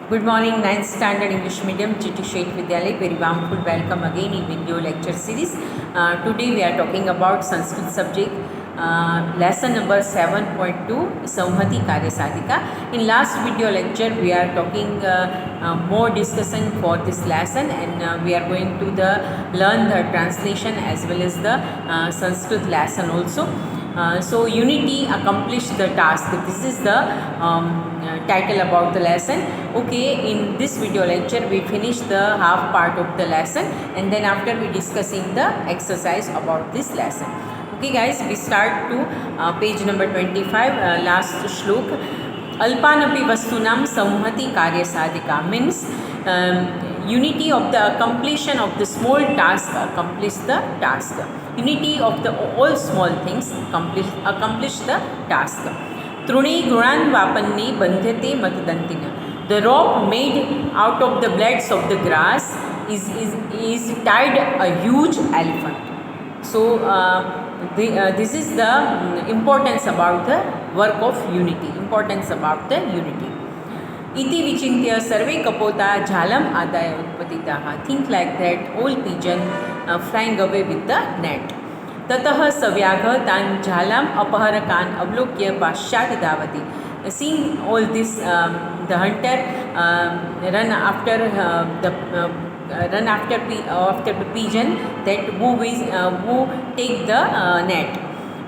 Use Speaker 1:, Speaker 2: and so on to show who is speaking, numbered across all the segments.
Speaker 1: Good morning, ninth standard English medium, Chitty Sheikh Vidyalay. Very warmful welcome again in video lecture series. Today we are talking about Sanskrit subject, lesson number 7.2, Samhati Karya Sadhika. In last video lecture, we are talking more discussion for this lesson, and we are going to learn the translation as well as the Sanskrit lesson also. So unity accomplished the task. This is the title about the lesson. Okay, in this video lecture we finish the half part of the lesson, and then after we discussing the exercise about this lesson. Okay guys, we start to page number 25, last shlok. Alpanapi vastunam samhati karya sadhika means unity of the completion of the small task accomplish the task. Unity of the all small things accomplish the task. Truni gunan vapanni bandhyate matdantina. The rope made out of the blades of the grass is tied a huge elephant. So this is the importance about the work of unity. Importance about the unity. Iti vichintya sarve kapota jhalam adaya utpatitaha. Think like that, all pigeon flying away with the net. Tatah savyagha tan jhalam apaharakan avlokya paschat davati. Seeing all this, the hunter run after the pigeon that who take the net.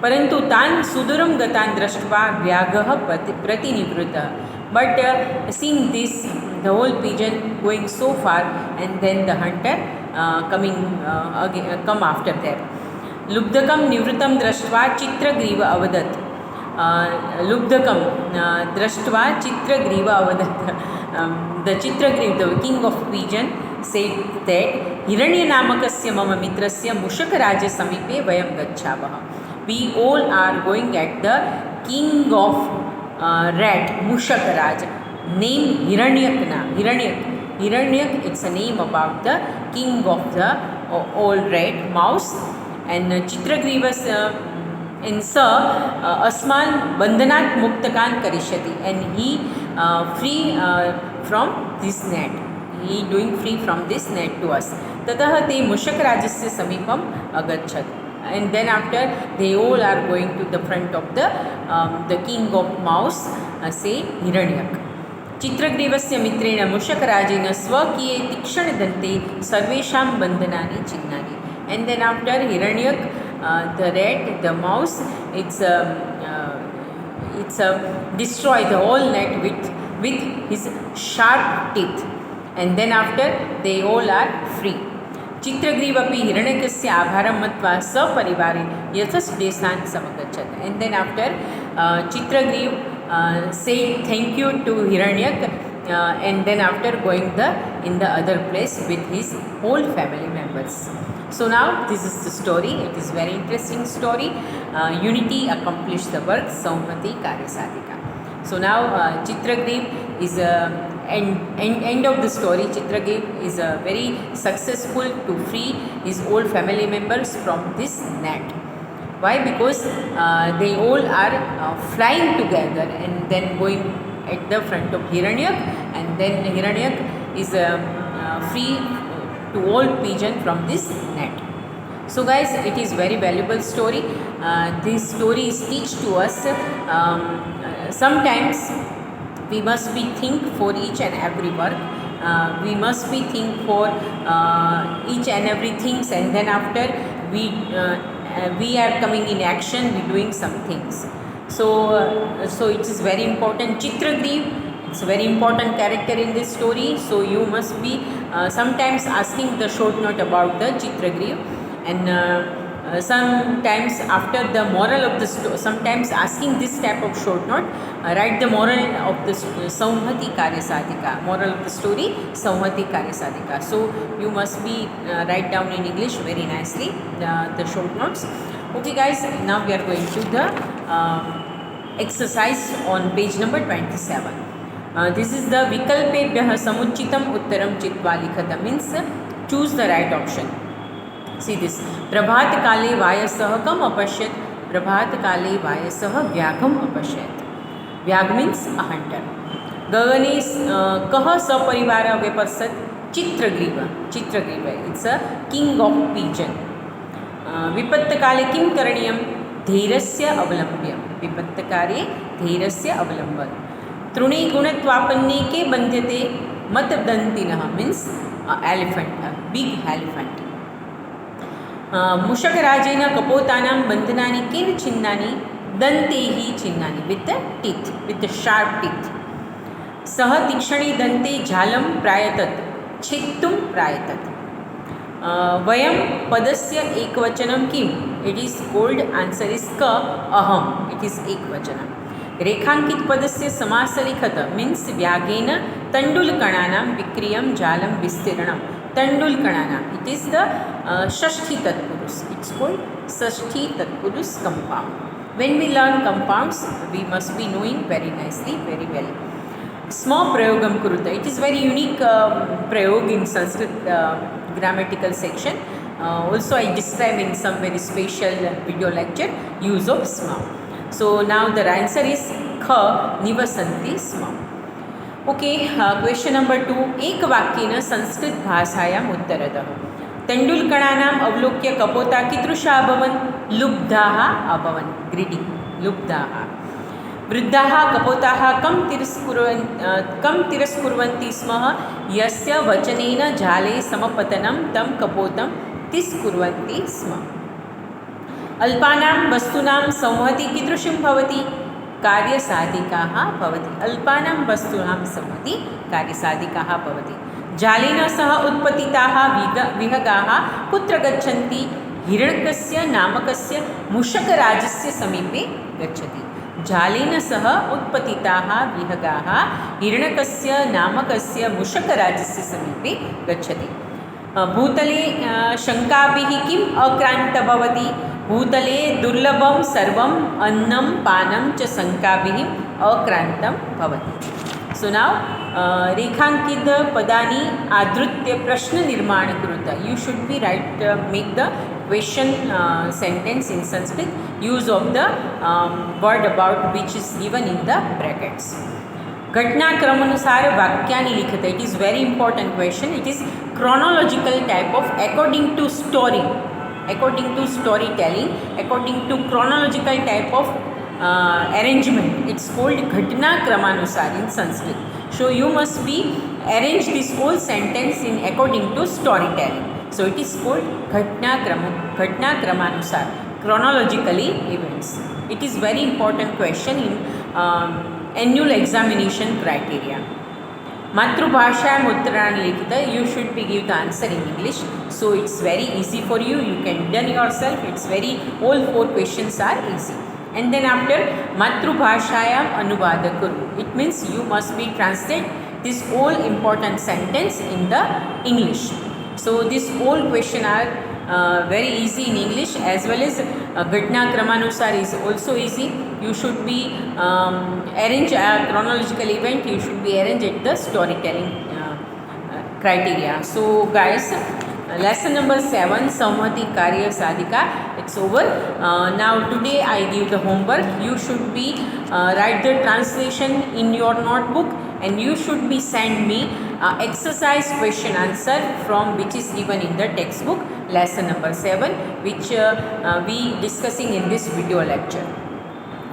Speaker 1: परंतु तान सुदूरम गतान दृष्ट्वा व्याघः प्रतिनिवृत्तः. But seeing this, the whole pigeon going so far, and then the hunter come after that. Lubdakam nivritam drashtva chitragriva avadat. Lubdakam drashtva chitragriva avadat. The Chitragriva, the king of pigeon, said that Hiranya namakasya mama mitrasya mushakarajya samipe vayam gacchavaha. We all are going at the king of rat, Mushakaraj, name Hiranyak. Hiranyak, it's a name about the king of the all rat, mouse. And Chitragrivas in Sir Asman Bandhanat Muktakan Karishyati, and he free from this net. He doing free from this net to us. Tatah te Mushakarajasya samipam agachat. And then after, they all are going to the front of the king of mouse, say Hiranyak. Chitragrivasya mitrena mushakarajena swakiye tikshana dante sarvesham bandhanani chinnani. And then after, Hiranyak, the rat, the mouse, it's destroy the whole net with his sharp teeth. And then after, they all are free. Chitragrivapi Hiranyakasya abharam matva saparivari yathas desan samagachat. And then after, Chitragriv say thank you to Hiranyak, and then after going in the other place with his whole family members. So now this is the story. It is very interesting story. Unity accomplished the work, Samhati Karya Sadhika. So now Chitragriv is end of the story. Chitragriv is very successful to free his old family members from this net. Why? Because they all are flying together and then going at the front of Hiranyak, and then Hiranyak is free to all pigeon from this net. So guys, it is very valuable story. This story is teach to us sometimes we must be think for each and every work. We must be think for each and every things, and then after we are coming in action, we doing some things. So it is very important. Chitragriv, it's a very important character in this story. So you must be sometimes asking the short note about the Chitragriv, and sometimes after the moral of the story, sometimes asking this type of short note, write the moral of the Samhati Karya Sadhika. Moral of the story, Samhati Karya Sadhika. So you must be write down in English very nicely the short notes. Okay guys, now we are going to the exercise on page number 27. This is the Vikalpebhyah Samuchitam Uttaram Chitva Likhata, means choose the right option. See this. Prabhat kale vayasah kam apashyat. Prabhat kale vayasah vyagham apashyat. Vyagh means a hunter. गगने कः सपरिवारः व्यपसत्? Chitragriva. Chitragriva, it's a king of pigeon. विपत्तकाले किं करणीयं? धैर्यस्य अवलम्ब्यं. विपत्तकाले धैर्यस्य अवलम्बनं. तृणे गुणत्वापन्ने के बन्ध्यते? मतदन्तिनः, मीन्स् एलिफेण्ट्, बिग् एलिफेण्ट्. मूषकराजेन कपोतानां बन्धनानि केन छिन्नानि? दन्तैः छिन्नानि, with the teeth, with the sharp teeth. सः तीक्ष्णे दन्ते जालं प्रायतत्? छेत्तुं प्रायतत्. वयं पदस्य एकवचनं किम्? It is cold answer is क अहम्. इट् इस् एकवचनं. रेखाङ्कित पदस्य समासः लिखत, मीन्स् व्याघेन तण्डुलकणानां विक्रियं जालं विस्तीर्णं. तण्डुलकणानां, इट् इस् द षष्ठी तत्पुरुष. इट्स् कोल्ड् षष्ठी तत्पुरुष compound. When we learn compounds, we must be knowing very nicely, very well. स्म प्रयोगं कुरुत. इट इज़ वेरी यूनिक प्रयोग in Sanskrit grammatical section. Also I describe in some very special video lecture use of sma. So now the answer is kha nivasanti sma. Okay, question number 2. एकवाक्येन Sanskrit भाषायाम् उत्तरतः. तण्डुलकणानाम् अवलोक्य कपोता कीदृशा अभवन्? लुब्धाः अभवन्. Greedy, लुब्धाः. वृद्धाः कपोताः कं तिरस्कुर्वन्ति स्म? यस्य वचनेन जाले समपतनं तं कपोतं तिरस्कुर्वन्ति स्म. अल्पानां वस्तूनां संहतिः कीदृशं भवति? कार्यसाधिकाः भवति. अल्पानां वस्तूनां संहतिः कार्यसाधिकाः भवति. जालेन सह उत्पतिताः विहगाः कुत्र गच्छन्ति? हिरण्यकस्य नामकस्य मूषकराजस्य समीपे गच्छति. जालेन सह उत्पतिताः विहगाः हिरण्यकस्य नामकस्य मूषकराजस्य समीपे गच्छति. भूतले शङ्काभिः किम् अक्रान्तं भवति? भूतले दुर्लभं सर्वम् अन्नं पानं च शङ्काभिः अक्रान्तं भवति. सो नाउ रेखाङ्कित पदानि आधृत्य प्रश्ननिर्माणं कुरुत. You should be right make the question sentence in Sanskrit, use of the word about which is given in the brackets. घटनाक्रमानुसार वाक्यानि लिखत. It is very important question. It is chronological type of according to story, according to storytelling, according to chronological type of arrangement. It's called घटनाक्रमानुसार in Sanskrit. So you must be arrange this whole sentence in according to storytelling. So it is called घटनाक्रमानुसार, chronologically events. It is very important question in annual examination criteria. मातृभाषायाम् उत्तराणि लिखित. You should be give the answer in English. So it's very easy for you. You can done yourself. It's very, all 4 questions are easy. And then after मातृभाषायाम् अनुवाद करो. It means you must be translate this all important sentence in the English. So this all question are very easy in English, as well as घटनाक्रमानुसार is also easy. You should be arrange a chronological event. You should be arranged at the storytelling criteria. So guys, lesson number 7, Samhati Karya Sadhika, it's over. Now today I give the homework. You should be write the translation in your notebook, and you should be send me exercise question answer from which is given in the textbook, lesson number 7, which we discussing in this video lecture.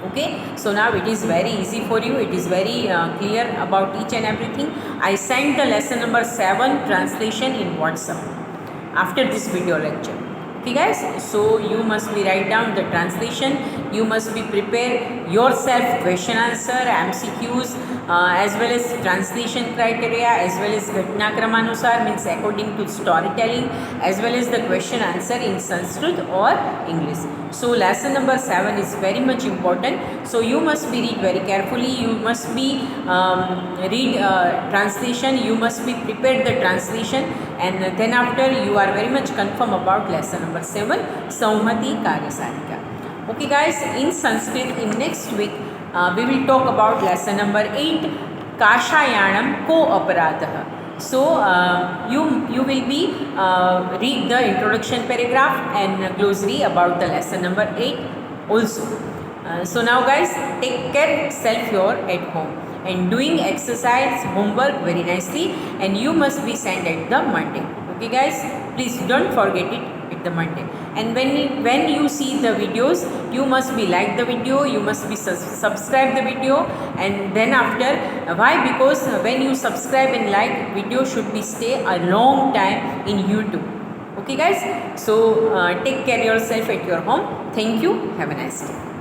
Speaker 1: Okay, so now it is very easy for you. It is very clear about each and everything. I sent the lesson number 7 translation in WhatsApp after this video lecture. Okay guys, so you must be write down the translation. You must be prepare yourself question answer, MCQs, as well as translation criteria, as well as घटनाक्रमानुसार means according to storytelling, as well as the question answer in Sanskrit or English. So lesson number 7 is very much important. So you must be read very carefully. You must be read translation. You must be prepared the translation, and then after you are very much confirm about lesson number 7, Samhati Karya Sadhika. Okay guys, in Sanskrit in next week we will talk about lesson number 8, Kashayanam Ko Aparadha. So you will be read the introduction paragraph and glossary about the lesson number 8 also. So now guys, take care self your at home. and doing exercise, homework very nicely, and you must be sent at the Monday. Okay guys, please don't forget it at the Monday. And when you see the videos, you must be like the video, you must be subscribe the video, and then after, why? Because when you subscribe and like, video should be stay a long time in YouTube. Okay guys, so take care yourself at your home. Thank you. Have a nice day.